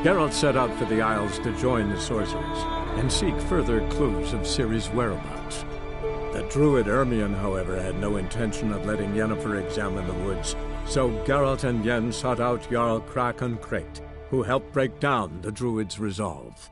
Geralt set out for the Isles to join the sorcerers and seek further clues of Ciri's whereabouts. The druid Ermion, however, had no intention of letting Yennefer examine the woods, so Geralt and Yen sought out Jarl Krakon Crate, who helped break down the druid's resolve.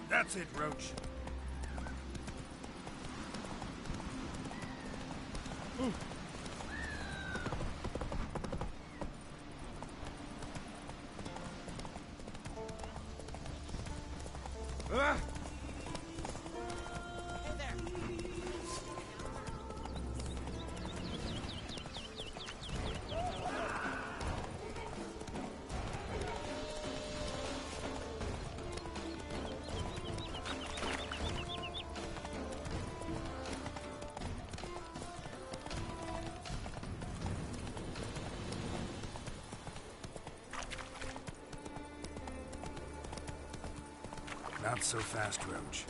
That's it, Roach. Not so fast, Roach.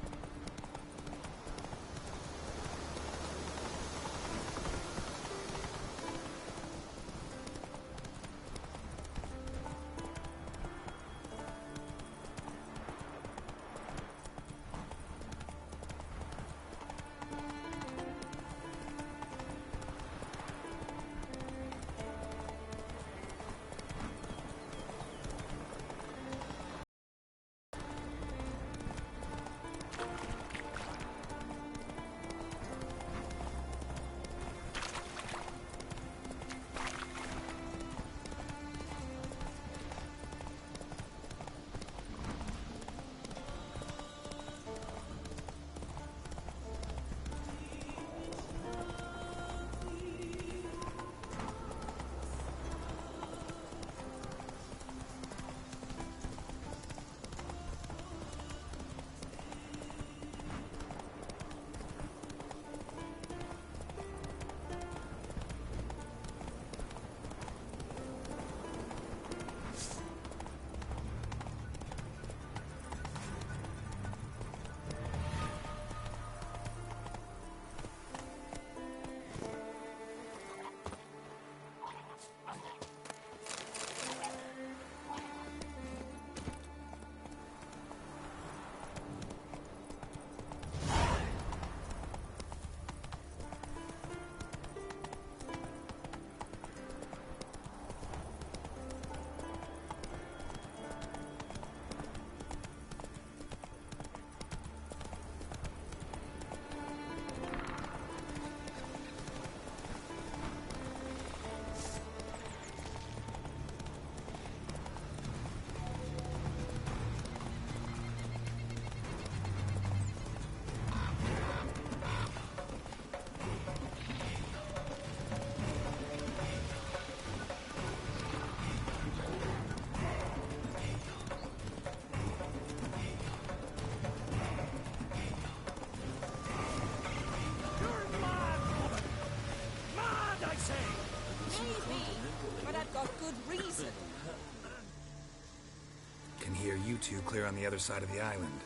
Can hear you two clear on the other side of the island.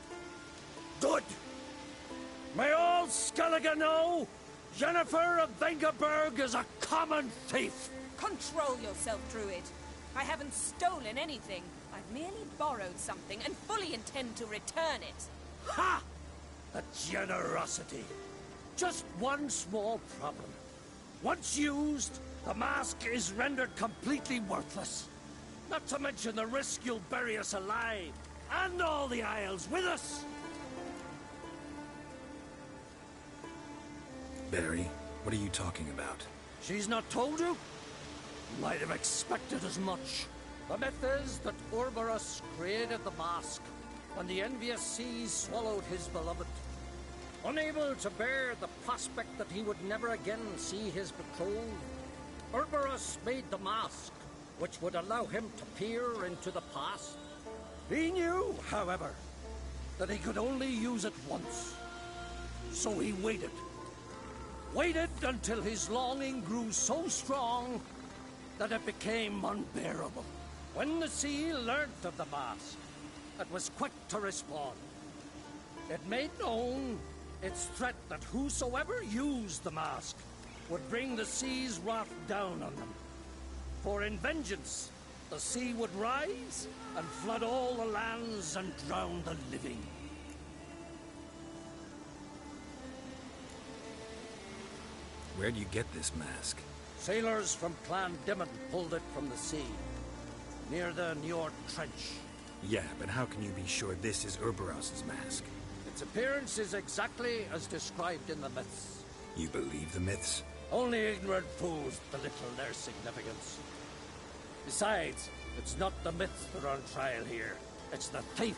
Good! May all Skellige know Yennefer of Vengerberg is a common thief! Control yourself, Druid. I haven't stolen anything. I've merely borrowed something and fully intend to return it. Ha! A generosity. Just one small problem. Once used, the mask is rendered completely worthless. Not to mention the risk you'll bury us alive, and all the Isles with us! Barry, what are you talking about? She's not told you? Might have expected as much. The myth is that Urborus created the mask when the envious seas swallowed his beloved. Unable to bear the prospect that he would never again see his betrothed, Urborus made the mask, which would allow him to peer into the past. He knew, however, that he could only use it once. So he waited. Waited until his longing grew so strong that it became unbearable. When the sea learnt of the mask, it was quick to respond. It made known its threat that whosoever used the mask would bring the sea's wrath down on them. For in vengeance, the sea would rise and flood all the lands and drown the living. Where'd you get this mask? Sailors from Clan Dimon pulled it from the sea, near the Njord Trench. Yeah, but how can you be sure this is Urboros's mask? Its appearance is exactly as described in the myths. You believe the myths? Only ignorant fools belittle their significance. Besides, it's not the myths that are on trial here. It's the thief.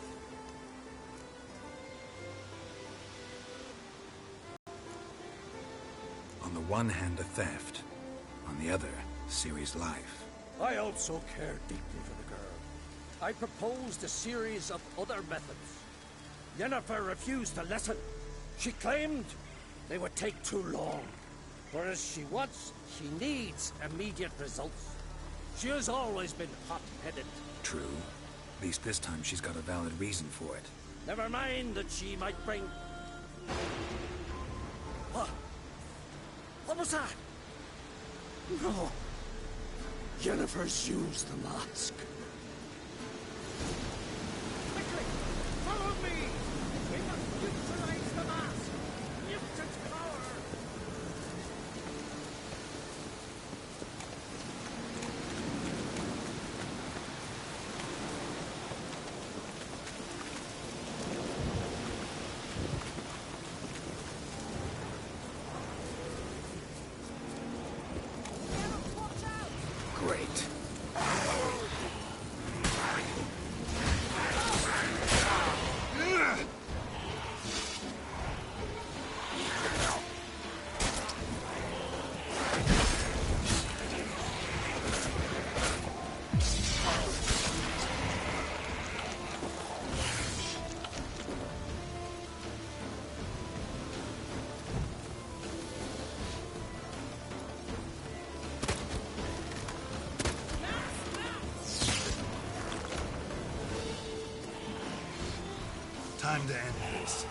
On the one hand, a theft. On the other, Ciri's life. I also care deeply for the girl. I proposed a series of other methods. Yennefer refused to listen. She claimed they would take too long. Whereas she needs immediate results. She has always been hot-headed. True. At least this time she's got a valid reason for it. Never mind that she might bring... What? What was that? No. Yennefer's used the mask. Quickly! Follow me! We must utilize the mask! Use its power! Great. Time to end this.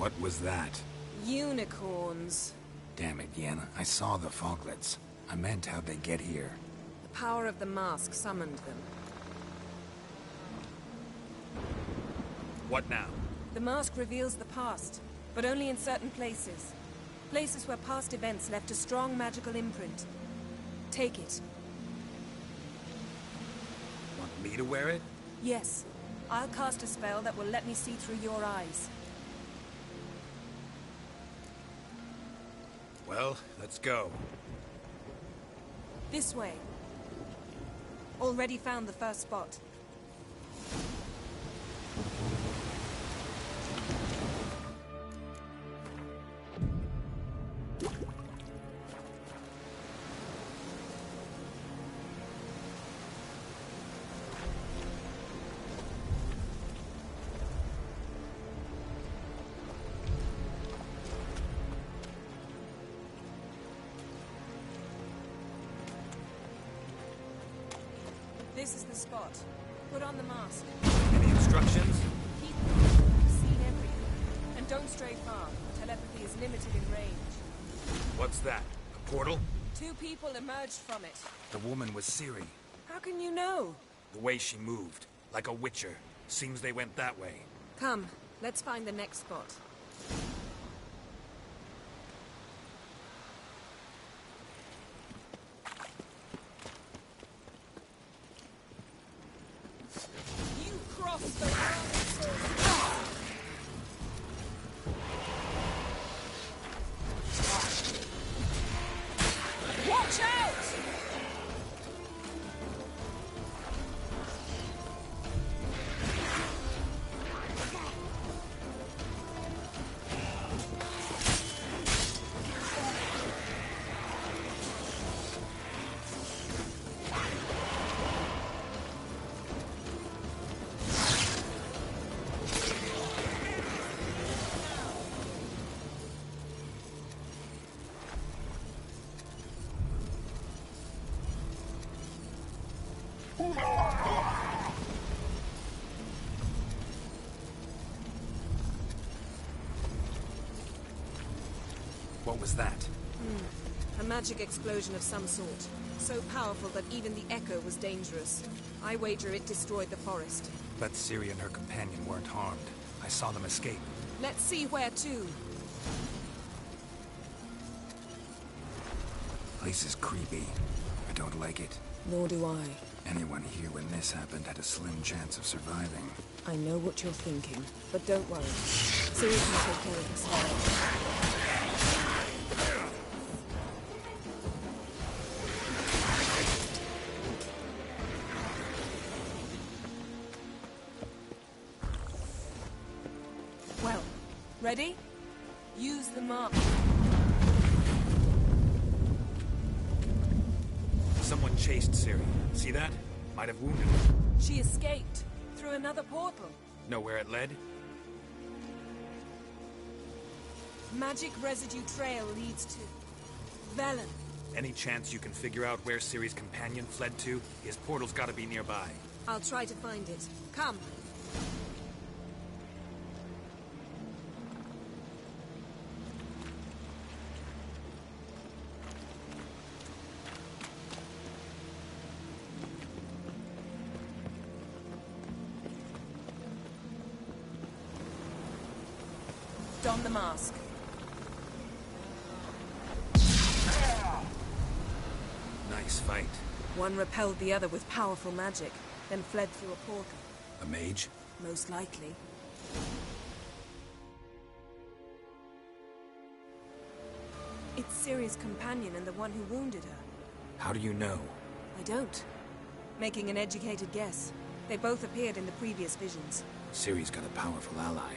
What was that? Unicorns. Damn it, Yen. I saw the foglets. I meant how'd they get here? The power of the mask summoned them. What now? The mask reveals the past, but only in certain places. Places where past events left a strong magical imprint. Take it. Want me to wear it? Yes. I'll cast a spell that will let me see through your eyes. Well, let's go. This way. Already found the first spot. This is the spot. Put on the mask. Any instructions? Keep You've seen everything. And don't stray far. Telepathy is limited in range. What's that? A portal? 2 people emerged from it. The woman was Ciri. How can you know? The way she moved. Like a witcher. Seems they went that way. Come, let's find the next spot. You crossed the line. Watch out! What was that? A magic explosion of some sort. So powerful that even the echo was dangerous. I wager it destroyed the forest. But Ciri and her companion weren't harmed. I saw them escape. Let's see where to. Place is creepy. I don't like it. Nor do I. Anyone here when this happened had a slim chance of surviving. I know what you're thinking, but don't worry. Ciri can take care of herself. Well, ready? Use the mark. Someone chased Ciri. See that? Might have wounded her. She escaped through another portal. Know where it led? Magic residue trail leads to Velen. Any chance you can figure out where Ciri's companion fled to? His portal's gotta be nearby. I'll try to find it. Come. Don the mask. Nice fight. One repelled the other with powerful magic, then fled through a portal. A mage? Most likely. It's Ciri's companion and the one who wounded her. How do you know? I don't. Making an educated guess. They both appeared in the previous visions. Ciri's got a powerful ally.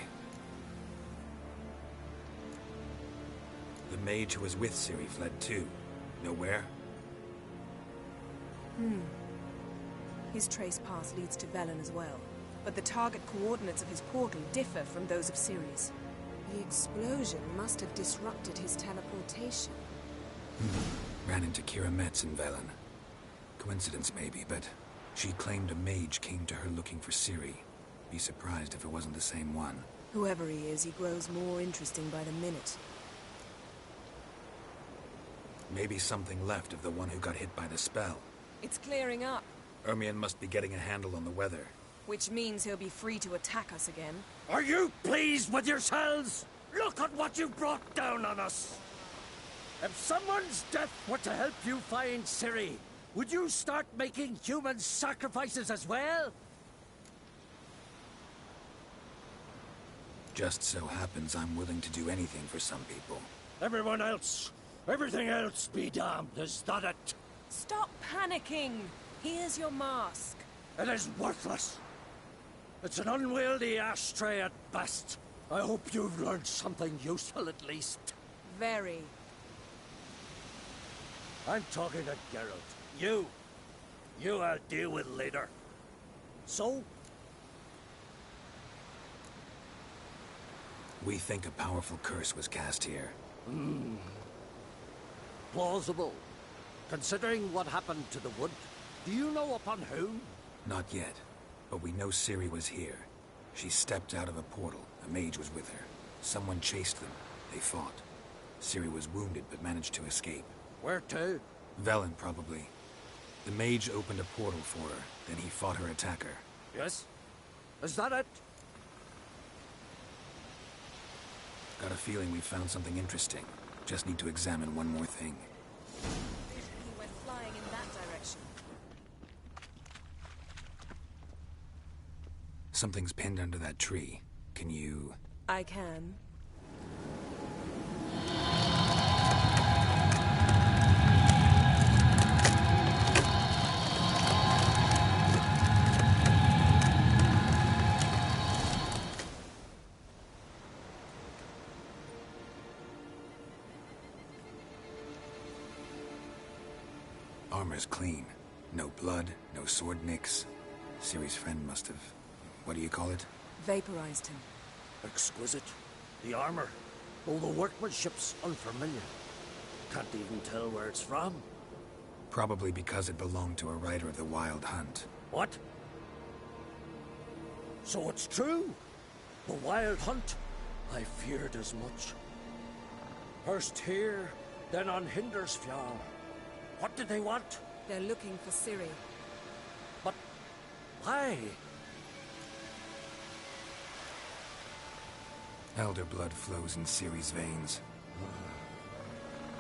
The mage who was with Ciri fled too. Know where? His trace path leads to Velen as well. But the target coordinates of his portal differ from those of Ciri's. The explosion must have disrupted his teleportation. Ran into Kira Metz in Velen. Coincidence maybe, but she claimed a mage came to her looking for Ciri. Be surprised if it wasn't the same one. Whoever he is, he grows more interesting by the minute. Maybe something left of the one who got hit by the spell. It's clearing up, Ermion must be getting a handle on the weather. which means he'll be free to attack us again. Are you pleased with yourselves? Look at what you brought down on us! If someone's death were to help you find Ciri, would you start making human sacrifices as well? Just so happens I'm willing to do anything for some people. Everyone else, everything else be damned, is that it? Stop panicking! Here's your mask. It is worthless. It's an unwieldy ashtray at best. I hope you've learned something useful at least. Very. I'm talking to Geralt. You I'll deal with later. So? We think a powerful curse was cast here. Plausible. Considering what happened to the wood, do you know upon whom? Not yet, but we know Ciri was here. She stepped out of a portal. A mage was with her. Someone chased them. They fought. Ciri was wounded but managed to escape. Where to? Velen, probably. The mage opened a portal for her, then he fought her attacker. Yes? Is that it? Got a feeling we found something interesting. Just need to examine one more thing. He went flying in that direction. Something's pinned under that tree. Can you... I can. Armor's clean. No blood, no sword nicks. Ciri's friend must have... what do you call it? Vaporized him. Exquisite. The armor. All the workmanship's unfamiliar. Can't even tell where it's from. Probably because it belonged to a rider of the Wild Hunt. What? So it's true? The Wild Hunt? I feared as much. First here, then on Hindersfjall. What did they want? They're looking for Ciri. But why? Elder blood flows in Ciri's veins.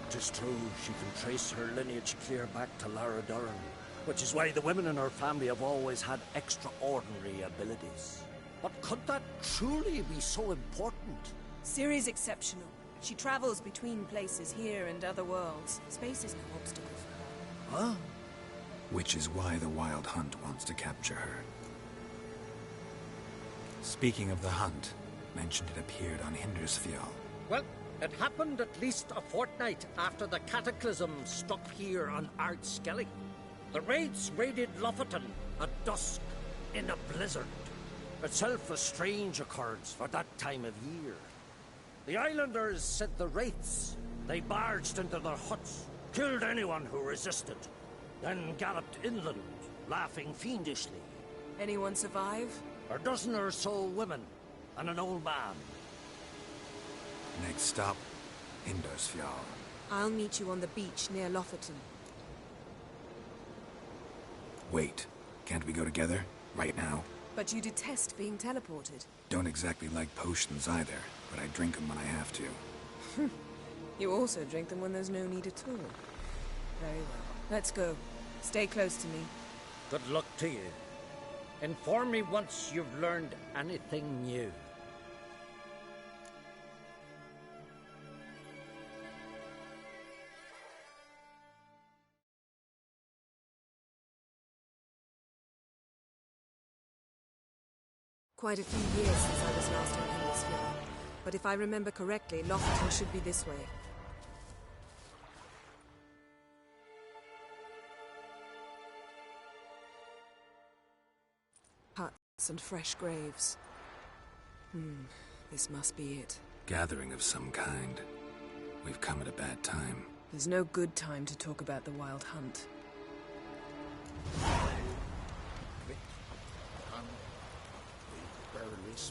Tis true, she can trace her lineage clear back to Lara Durren, which is why the women in her family have always had extraordinary abilities. But could that truly be so important? Ciri's exceptional. She travels between places here and other worlds. Space is no obstacle for her. Huh? Which is why the Wild Hunt wants to capture her. Speaking of the hunt, mentioned it appeared on Hindersfjall. Well, it happened at least a fortnight after the cataclysm struck here on Ard Skellig. The raids raided Lofoten at dusk in a blizzard. Itself a strange occurrence for that time of year. The islanders said the wraiths. They barged into their huts, killed anyone who resisted, then galloped inland, laughing fiendishly. Anyone survive? A dozen or so women, and an old man. Next stop, Hindersfjall. I'll meet you on the beach near Lofoten. Wait, can't we go together? Right now? But you detest being teleported. Don't exactly like potions either, but I drink them when I have to. You also drink them when there's no need at all. Very well. Let's go. Stay close to me. Good luck to you. Inform me once you've learned anything new. Quite a few years since I was last on Hindersfjall. But if I remember correctly, Lofoten should be this way. Huts and fresh graves. This must be it. Gathering of some kind. We've come at a bad time. There's no good time to talk about the Wild Hunt.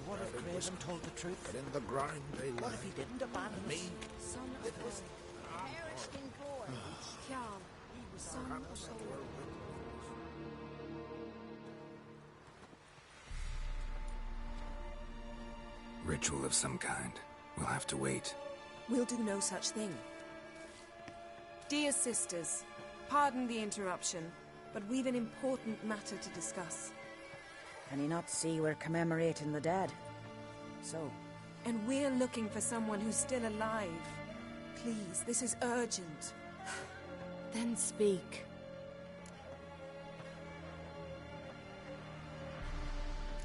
What if Craven told the truth? But in the ground they lie. What if he didn't abandon me? Son of Kjarl, son of Sol. Ritual of some kind. We'll have to wait. We'll do no such thing. Dear sisters, pardon the interruption, but we've an important matter to discuss. Can you not see we're commemorating the dead? So? And we're looking for someone who's still alive. Please, this is urgent. Then speak.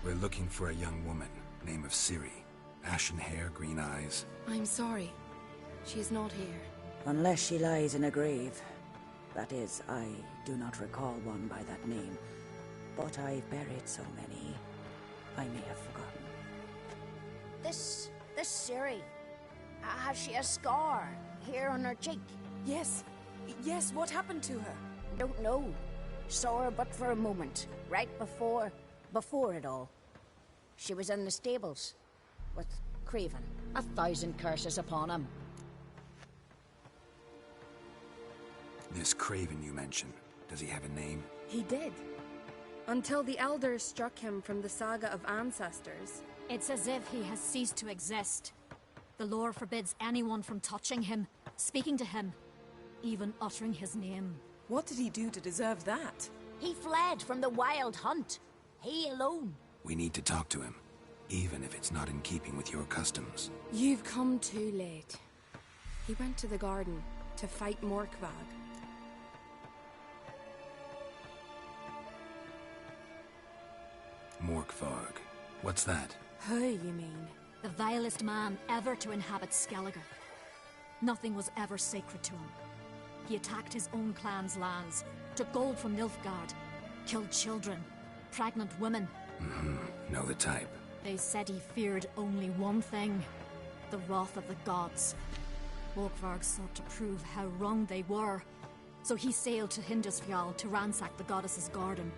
We're looking for a young woman, name of Ciri. Ashen hair, green eyes. I'm sorry. She is not here. Unless she lies in a grave. That is, I do not recall one by that name. But I've buried so many, I may have forgotten. This Ciri. Has she a scar here on her cheek? Yes. Yes, what happened to her? Don't know. Saw her but for a moment, right before it all. She was in the stables with Craven. 1,000 curses upon him. This Craven you mentioned, does he have a name? He did. Until the Elders struck him from the Saga of Ancestors. It's as if he has ceased to exist. The lore forbids anyone from touching him, speaking to him, even uttering his name. What did he do to deserve that? He fled from the Wild Hunt. He alone. We need to talk to him, even if it's not in keeping with your customs. You've come too late. He went to the garden to fight Morkvag. Morkvarg. What's that? Who, you mean? The vilest man ever to inhabit Skellige. Nothing was ever sacred to him. He attacked his own clan's lands, took gold from Nilfgaard, killed children, pregnant women. Know the type. They said he feared only one thing, the wrath of the gods. Morkvarg sought to prove how wrong they were, so he sailed to Hindisfjall to ransack the goddess's garden.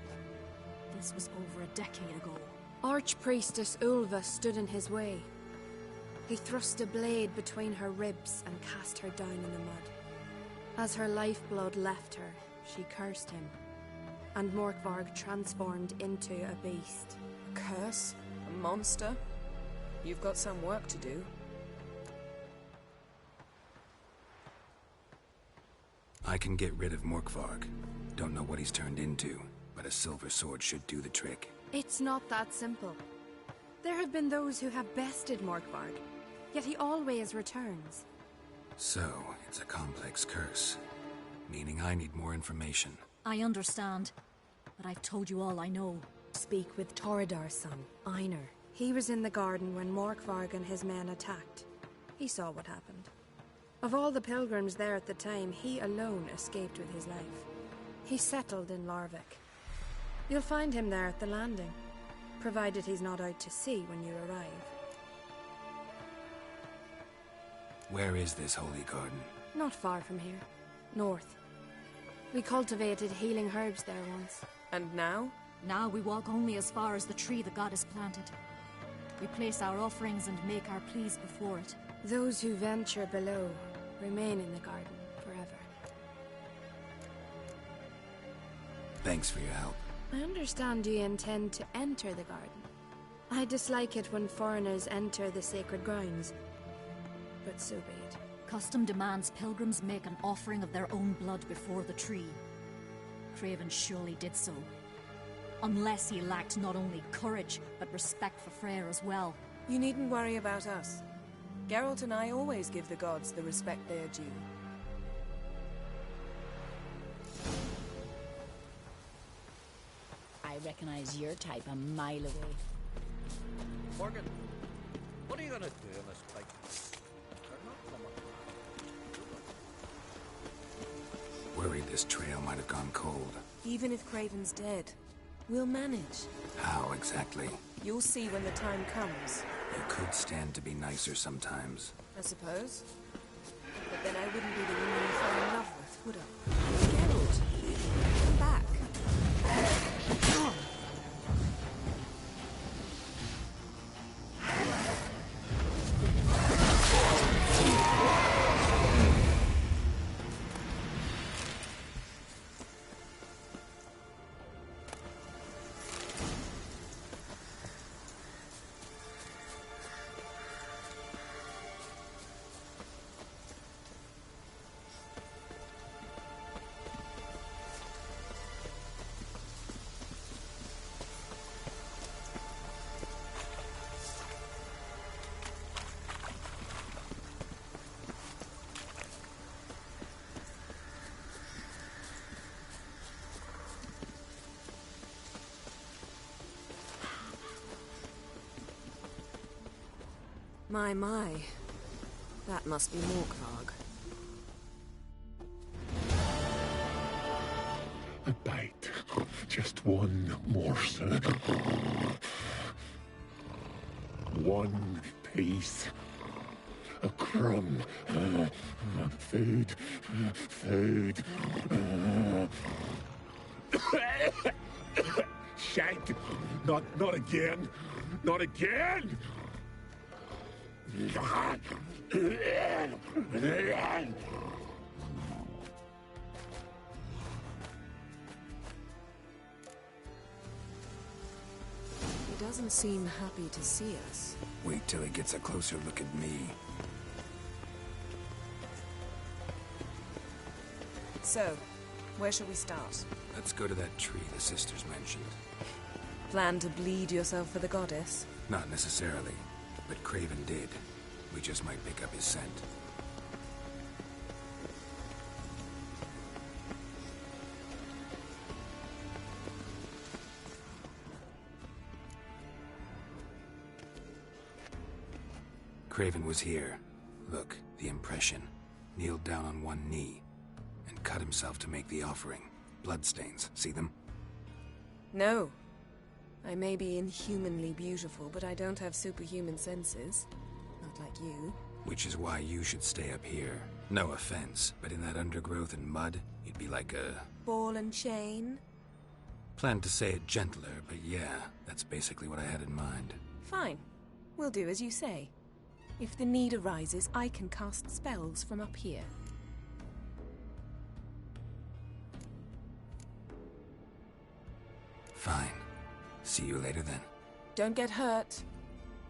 This was over a decade ago. Archpriestess Ulva stood in his way. He thrust a blade between her ribs and cast her down in the mud. As her lifeblood left her, she cursed him, and Morkvarg transformed into a beast. A curse? A monster? You've got some work to do. I can get rid of Morkvarg. Don't know what he's turned into, but a silver sword should do the trick. It's not that simple. There have been those who have bested Morkvarg, yet he always returns. So, it's a complex curse, meaning I need more information. I understand, but I've told you all I know. Speak with Toredar's son, Einar. He was in the garden when Morkvarg and his men attacked. He saw what happened. Of all the pilgrims there at the time, he alone escaped with his life. He settled in Larvik. You'll find him there at the landing, provided he's not out to sea when you arrive. Where is this holy garden? Not far from here. North. We cultivated healing herbs there once. And now? Now we walk only as far as the tree the goddess planted. We place our offerings and make our pleas before it. Those who venture below remain in the garden forever. Thanks for your help. I understand you intend to enter the garden. I dislike it when foreigners enter the sacred grounds, but so be it. Custom demands pilgrims make an offering of their own blood before the tree. Craven surely did so. Unless he lacked not only courage, but respect for Freyr as well. You needn't worry about us. Geralt and I always give the gods the respect they are due. I recognize your type a mile away. Morgan, what are you gonna do in this fight? They're not coming. Worried this trail might have gone cold. Even if Craven's dead, we'll manage. How exactly? You'll see when the time comes. You could stand to be nicer sometimes. I suppose. But then I wouldn't be the woman you fell in love with, would I? Geralt! Come back! My. That must be Morkvarg. A bite. Just one morsel. One piece. A crumb. Food. Food. Shank. Not again. Not again. He doesn't seem happy to see us. Wait till he gets a closer look at me. So, where shall we start? Let's go to that tree the sisters mentioned. Plan to bleed yourself for the goddess? Not necessarily, but Craven did. We just might pick up his scent. Craven was here. Look, the impression. Kneeled down on one knee and cut himself to make the offering. Bloodstains, see them? No. I may be inhumanly beautiful, but I don't have superhuman senses. Not like you. Which is why you should stay up here. No offense, but in that undergrowth and mud, you'd be like a... ball and chain? Planned to say it gentler, but yeah, that's basically what I had in mind. Fine. We'll do as you say. If the need arises, I can cast spells from up here. Fine. See you later then. Don't get hurt.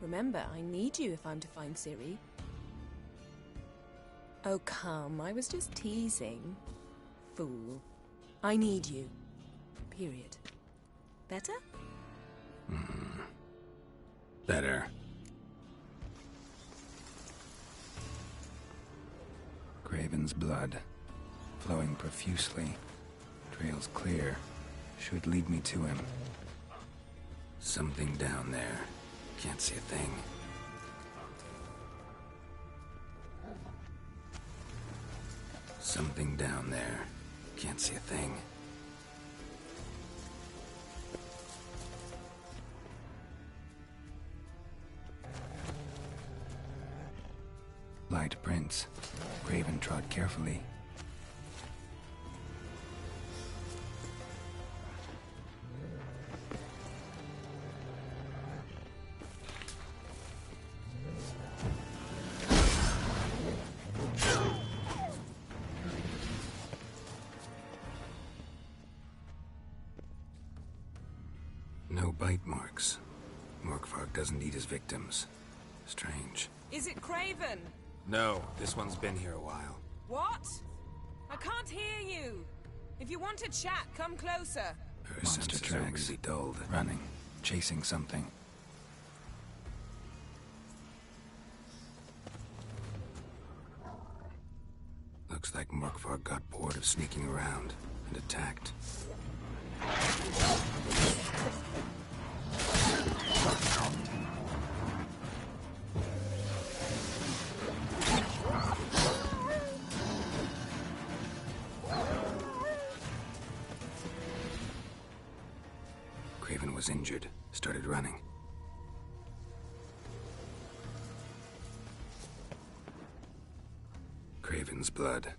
Remember, I need you if I'm to find Ciri. Oh, come. I was just teasing. Fool. I need you. Period. Better? Better. Craven's blood, flowing profusely. Trails clear. Should lead me to him. Something down there. Can't see a thing. Something down there. Can't see a thing. Light prints. Craven trod carefully. No bite marks. Morkvarg doesn't eat his victims. Strange. Is it Craven? No, this one's been here a while. What? I can't hear you. If you want to chat, come closer. Her senses are really dulled. Running. Chasing something. Looks like Morkvarg got bored of sneaking around and attacked. Craven was injured, started running. Craven's blood.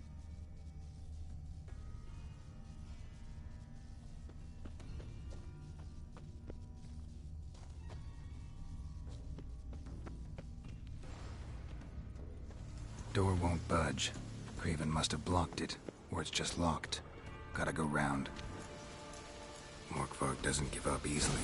Door won't budge. Craven must have blocked it, or it's just locked. Gotta go round. Morkvarg doesn't give up easily.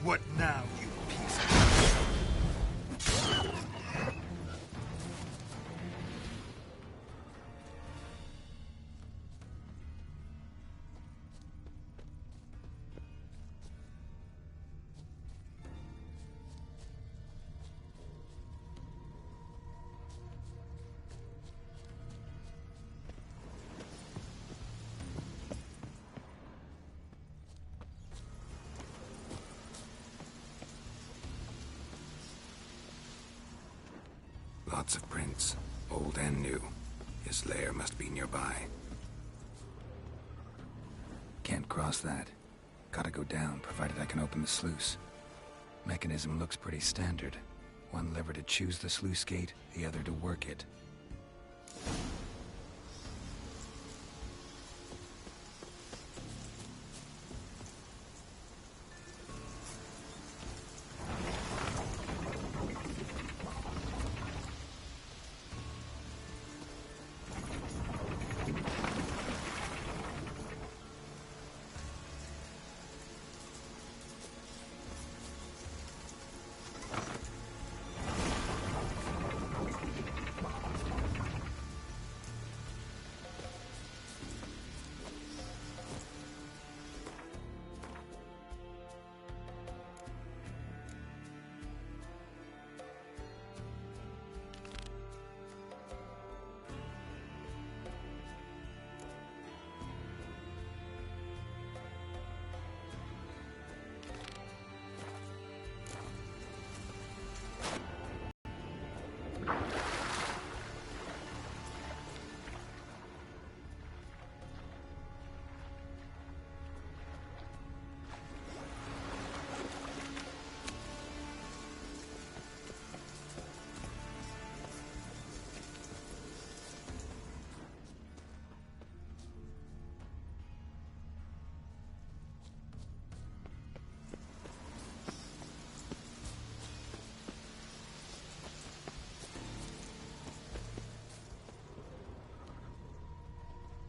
What now, you piece of... Lots of prints, old and new. His lair must be nearby. Can't cross that. Gotta go down, provided I can open the sluice. Mechanism looks pretty standard. One lever to choose the sluice gate, the other to work it.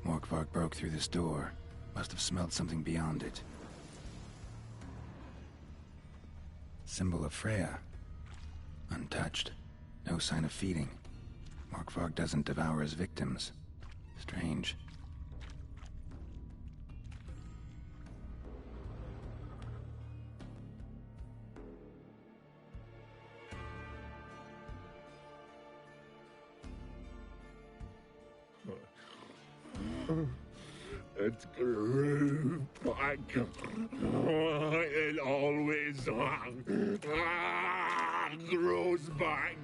Morkvarg broke through this door. Must have smelled something beyond it. Symbol of Freya. Untouched. No sign of feeding. Morkvarg doesn't devour his victims. Strange. It grew back. It always grows back.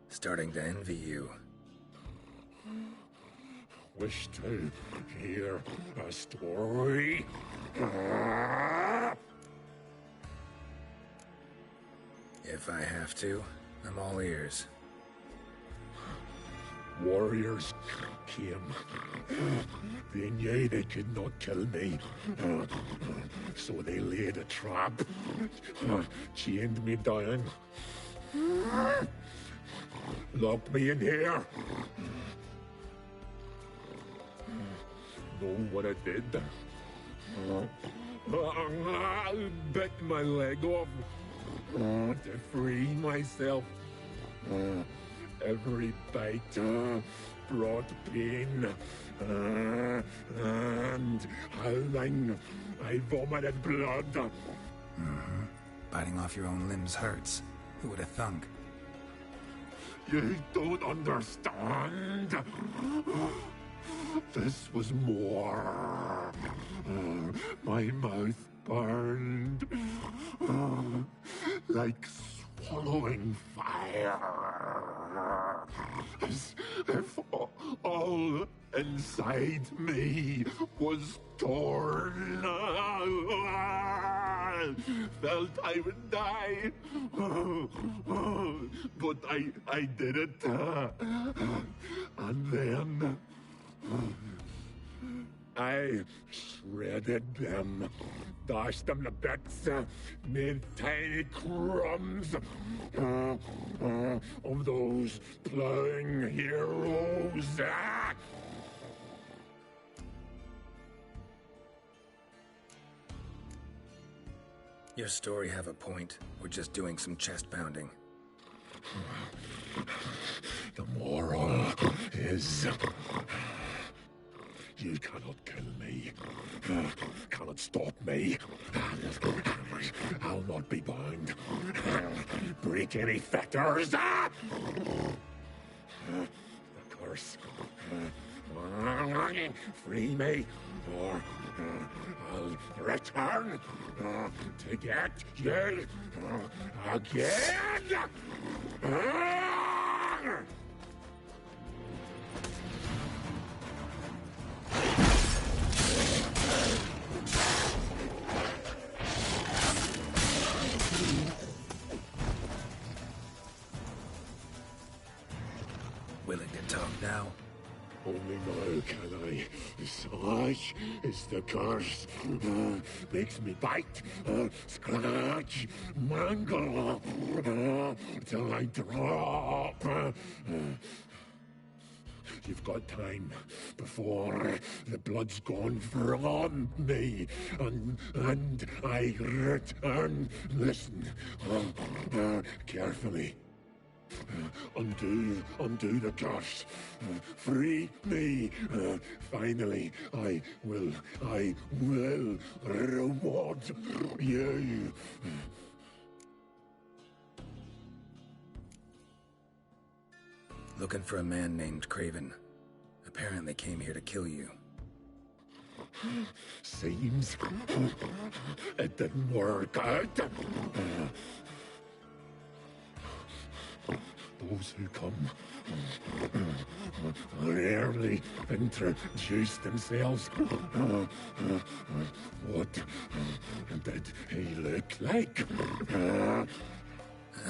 Starting to envy you. Wish to hear a story? If I have to, I'm all ears. Warriors came. They knew they could not kill me. So they laid a trap. Chained me down. Locked me in here. Know what I did? I bit my leg off to free myself. Every bite brought pain, and howling, I vomited blood. Mm-hmm. Biting off your own limbs hurts. Who would have thunk? You don't understand. This was more. My mouth burned like swallowing fire. As if all inside me was torn. Felt I would die. But I did it. And then I shredded them, dashed them to bits, made tiny crumbs of those plowing heroes. Your story have a point. We're just doing some chest pounding. The moral is... You cannot kill me. Cannot stop me. I'll not be bound. Break any fetters. The curse. Free me, or I'll return to get you again. Willing to talk now? Only now can I. Such is the curse. Makes me bite, scratch, mangle, till I drop. You've got time before the blood's gone from me, and I return. Listen, carefully. Undo the curse. Free me. Finally, I will reward you. Looking for a man named Craven. Apparently came here to kill you. Seems it didn't work out. Those who come rarely introduce themselves. What did he look like?